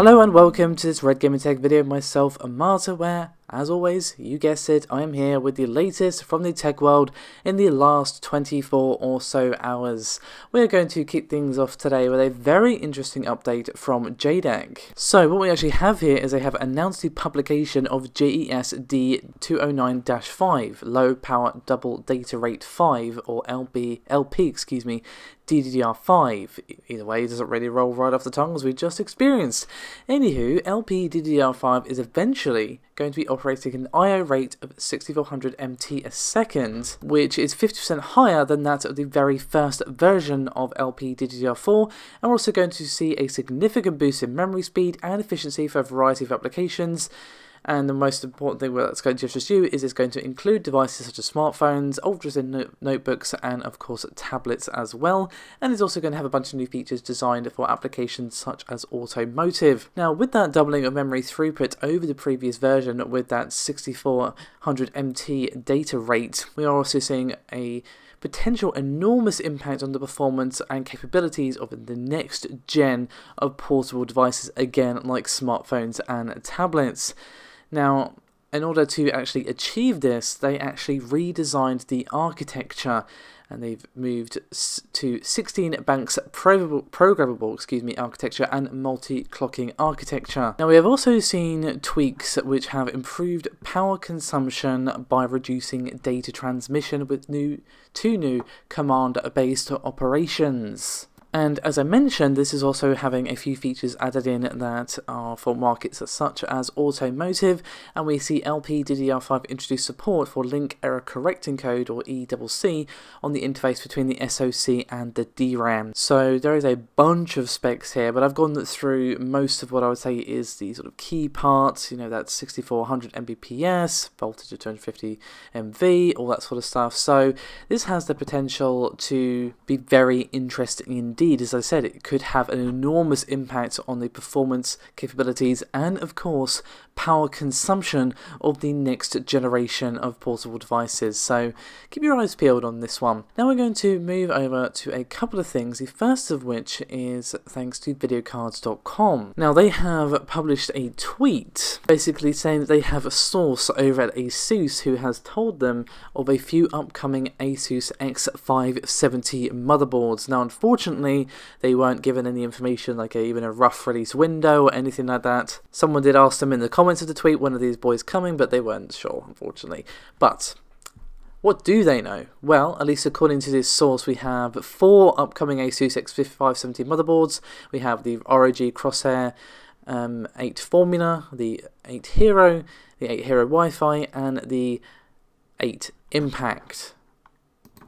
Hello and welcome to this Red Gaming Tech video. Myself, Marta, where, as always, you guessed it, I am here with the latest from the tech world in the last 24 or so hours. We are going to kick things off today with a very interesting update from JEDEC. So what we actually have here is they have announced the publication of JES D209-5, Low Power Double Data Rate 5, or LP, DDR5. Either way, it doesn't really roll right off the tongue as we just experienced. Anywho, LPDDR5 is eventually going to be operating an I/O rate of 6400 MT a second, which is 50% higher than that of the very first version of LPDDR4, and we're also going to see a significant boost in memory speed and efficiency for a variety of applications. And the most important thing that's going to interest you is it's going to include devices such as smartphones, ultra-thin notebooks, and of course tablets as well. And it's also going to have a bunch of new features designed for applications such as automotive. Now, with that doubling of memory throughput over the previous version with that 6400 MT data rate, we are also seeing a potential enormous impact on the performance and capabilities of the next gen of portable devices, again like smartphones and tablets. Now, in order to actually achieve this, they actually redesigned the architecture, and they've moved to 16 banks programmable architecture and multi-clocking architecture. Now, we have also seen tweaks which have improved power consumption by reducing data transmission with two new command-based operations. And as I mentioned, this is also having a few features added in that are for markets such as automotive, and we see LPDDR5 introduce support for link error correcting code, or ECC, on the interface between the SoC and the DRAM. So there is a bunch of specs here, but I've gone through most of what I would say is the sort of key parts, you know, that's 6400 Mbps, voltage of 250 MV, all that sort of stuff. So this has the potential to be very interesting indeed. As I said, it could have an enormous impact on the performance capabilities and, of course, power consumption of the next generation of portable devices. So keep your eyes peeled on this one. Now we're going to move over to a couple of things, the first of which is thanks to videocards.com. Now they have published a tweet basically saying that they have a source over at ASUS who has told them of a few upcoming ASUS X570 motherboards. Now unfortunately they weren't given any information, like even a rough release window or anything like that. Someone did ask them in the comments of the tweet, when are these boys coming, but they weren't sure, unfortunately. But what do they know? Well, at least according to this source, we have 4 upcoming ASUS X570 motherboards. We have the ROG Crosshair 8 Formula, the 8 Hero, the 8 Hero Wi-Fi, and the 8 Impact.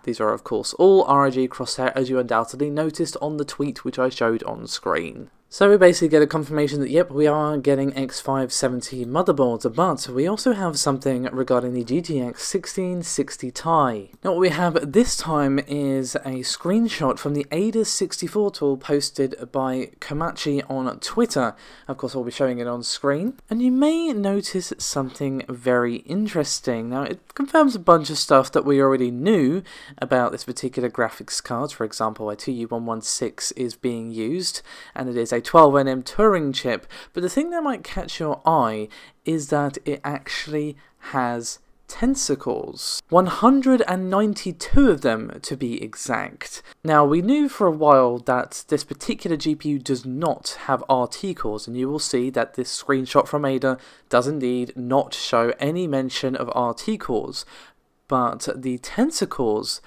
These are, of course, all ROG Crosshair, as you undoubtedly noticed on the tweet which I showed on screen. So we basically get a confirmation that, yep, we are getting X570 motherboards, but we also have something regarding the GTX 1660Ti. Now what we have this time is a screenshot from the ASUS 64 tool posted by Komachi on Twitter. Of course, I'll be showing it on screen. And you may notice something very interesting. Now, it confirms a bunch of stuff that we already knew about this particular graphics card. For example, a TU116 is being used, and it is a 12nm Turing chip, but the thing that might catch your eye is that it actually has Tensor cores, 192 of them to be exact. Now we knew for a while that this particular GPU does not have RT cores, and you will see that this screenshot from Ada does indeed not show any mention of RT cores, but the Tensor cores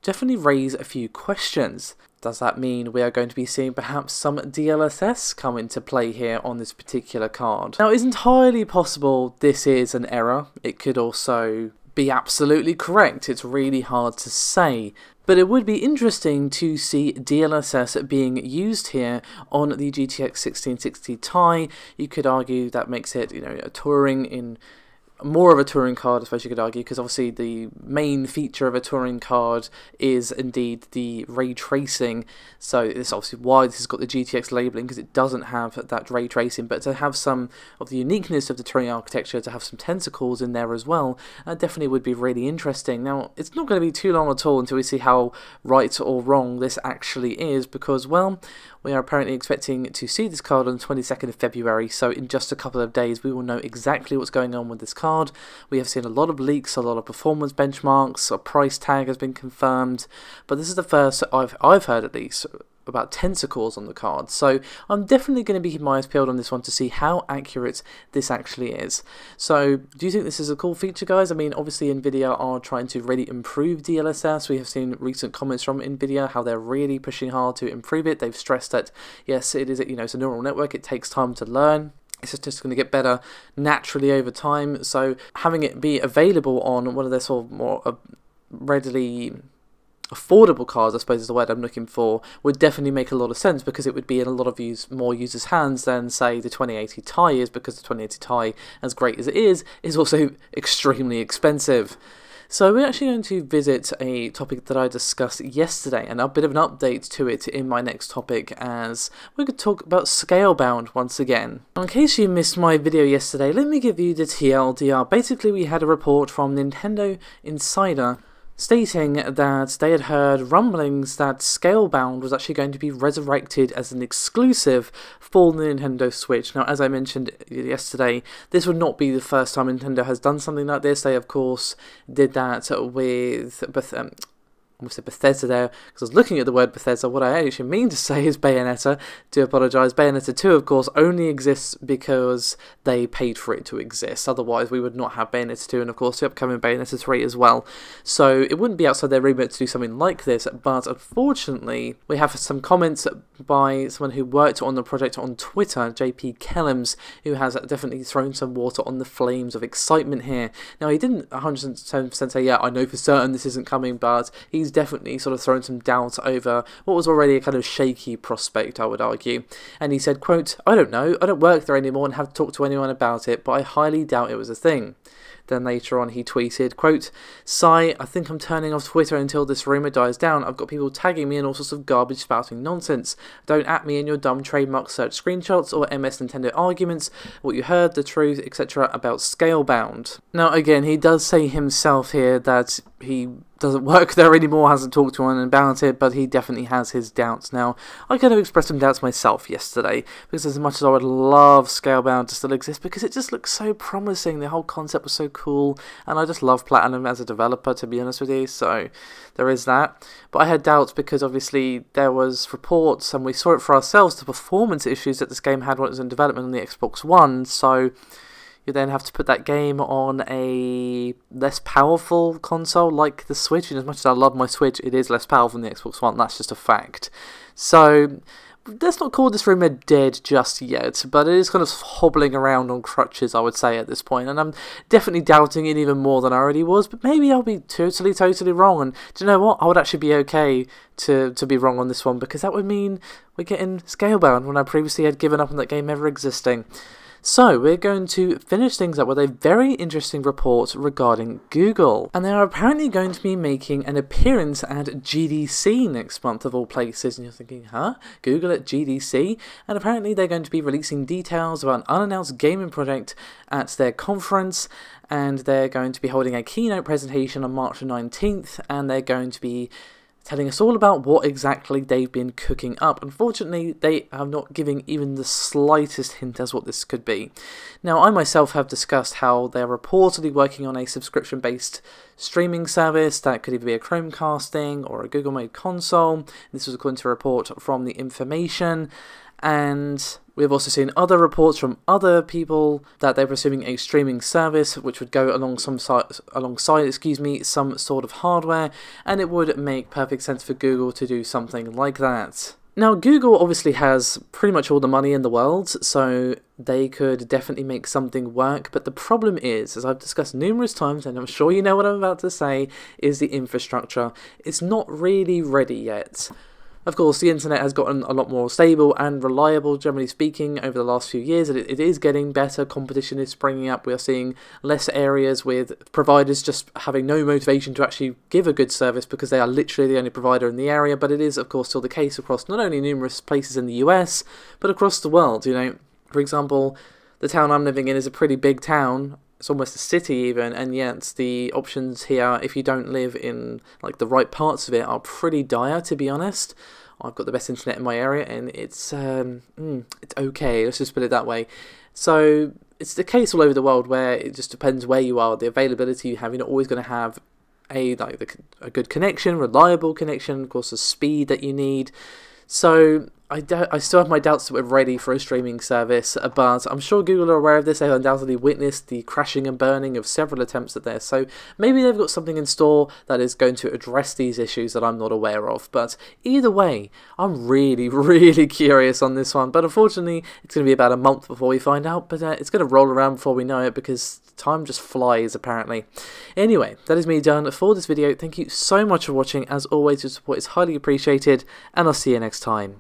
definitely raise a few questions. Does that mean we are going to be seeing perhaps some DLSS come into play here on this particular card? Now, it's entirely possible this is an error. It could also be absolutely correct. It's really hard to say. But it would be interesting to see DLSS being used here on the GTX 1660 Ti. You could argue that makes it, you know, a Turing in more of a touring card, I suppose you could argue, because obviously the main feature of a touring card is indeed the ray tracing. So it's obviously why this has got the GTX labeling, because it doesn't have that ray tracing. But to have some of the uniqueness of the touring architecture, to have some Tensor cores in there as well, definitely would be really interesting. Now, it's not going to be too long at all until we see how right or wrong this actually is, because, well, we are apparently expecting to see this card on the 22nd of February, so in just a couple of days we will know exactly what's going on with this card. We have seen a lot of leaks, a lot of performance benchmarks, a price tag has been confirmed, but this is the first I've heard at least about Tensor cores on the card, so I'm definitely going to be keeping my eyes peeled on this one to see how accurate this actually is. So, do you think this is a cool feature, guys? I mean, obviously Nvidia are trying to really improve DLSS. We have seen recent comments from Nvidia how they're really pushing hard to improve it. They've stressed that yes, it is, it's a neural network, it takes time to learn. It's just going to get better naturally over time, so having it be available on one of their sort of more readily affordable cards, I suppose is the word I'm looking for, would definitely make a lot of sense, because it would be in a lot of more users' hands than, say, the 2080 Ti is, because the 2080 Ti, as great as it is also extremely expensive. So we're actually going to visit a topic that I discussed yesterday, and a bit of an update to it in my next topic, as we're going to talk about Scalebound once again. Now, in case you missed my video yesterday, let me give you the TLDR. Basically, we had a report from Nintendo Insider stating that they had heard rumblings that Scalebound was actually going to be resurrected as an exclusive for the Nintendo Switch. Now, as I mentioned yesterday, this would not be the first time Nintendo has done something like this. They, of course, did that with I almost said Bethesda there, because I was looking at the word Bethesda. What I actually mean to say is Bayonetta. Do apologise. Bayonetta 2, of course, only exists because they paid for it to exist. Otherwise, we would not have Bayonetta 2, and of course, the upcoming Bayonetta 3 as well. So, it wouldn't be outside their remit to do something like this, but unfortunately, we have some comments by someone who worked on the project on Twitter, JP Kellums, who has definitely thrown some water on the flames of excitement here. Now, he didn't 100% say, yeah, I know for certain this isn't coming, but he's definitely sort of thrown some doubt over what was already a kind of shaky prospect, I would argue. And he said, quote, I don't know, I don't work there anymore and haven't talked to anyone about it, but I highly doubt it was a thing. Then later on he tweeted, quote, Sigh, I think I'm turning off Twitter until this rumour dies down. I've got people tagging me in all sorts of garbage spouting nonsense. Don't at me in your dumb trademark search screenshots or MS Nintendo arguments, what you heard, the truth, etc. about Scalebound. Now again, he does say himself here that he doesn't work there anymore, hasn't talked to anyone about it, but he definitely has his doubts. Now, I kind of expressed some doubts myself yesterday, because as much as I would love Scalebound to still exist, because it just looks so promising, the whole concept was so cool, and I just love Platinum as a developer, to be honest with you, so there is that. But I had doubts because obviously there was reports, and we saw it for ourselves, the performance issues that this game had when it was in development on the Xbox One, so you then have to put that game on a less powerful console like the Switch, and as much as I love my Switch, it is less powerful than the Xbox One, that's just a fact. So, let's not call this rumour dead just yet, but it is kind of hobbling around on crutches, I would say, at this point, and I'm definitely doubting it even more than I already was, but maybe I'll be totally wrong, and do you know what, I would actually be okay to be wrong on this one, because that would mean we're getting Scalebound when I previously had given up on that game ever existing. So, we're going to finish things up with a very interesting report regarding Google. And they are apparently going to be making an appearance at GDC next month, of all places. And you're thinking, huh? Google at GDC? And apparently they're going to be releasing details about an unannounced gaming project at their conference. And they're going to be holding a keynote presentation on March 19th. And they're going to be telling us all about what exactly they've been cooking up. Unfortunately, they are not giving even the slightest hint as what this could be. Now, I myself have discussed how they're reportedly working on a subscription-based streaming service that could either be a Chromecasting or a Google-made console. This was according to a report from The Information. And we've also seen other reports from other people that they're pursuing a streaming service which would go alongside some sort of hardware, and it would make perfect sense for Google to do something like that. Now, Google obviously has pretty much all the money in the world, so they could definitely make something work, but the problem is, as I've discussed numerous times, and I'm sure you know what I'm about to say, is the infrastructure. It's not really ready yet. Of course, the internet has gotten a lot more stable and reliable, generally speaking, over the last few years. It is getting better. Competition is springing up. We are seeing less areas with providers just having no motivation to actually give a good service because they are literally the only provider in the area. But it is, of course, still the case across not only numerous places in the US, but across the world. You know, for example, the town I'm living in is a pretty big town. It's almost a city even, and yet the options here, if you don't live in like the right parts of it, are pretty dire, to be honest. I've got the best internet in my area, and it's okay, let's just put it that way. So it's the case all over the world where it just depends where you are, the availability you have. You're not always going to have a good connection, reliable connection, of course the speed that you need. So I still have my doubts that we're ready for a streaming service, but I'm sure Google are aware of this. They've undoubtedly witnessed the crashing and burning of several attempts at this, so maybe they've got something in store that is going to address these issues that I'm not aware of. But either way, I'm really curious on this one, but unfortunately it's going to be about a month before we find out, but it's going to roll around before we know it because time just flies apparently. Anyway, that is me done for this video. Thank you so much for watching. As always, your support is highly appreciated, and I'll see you next time.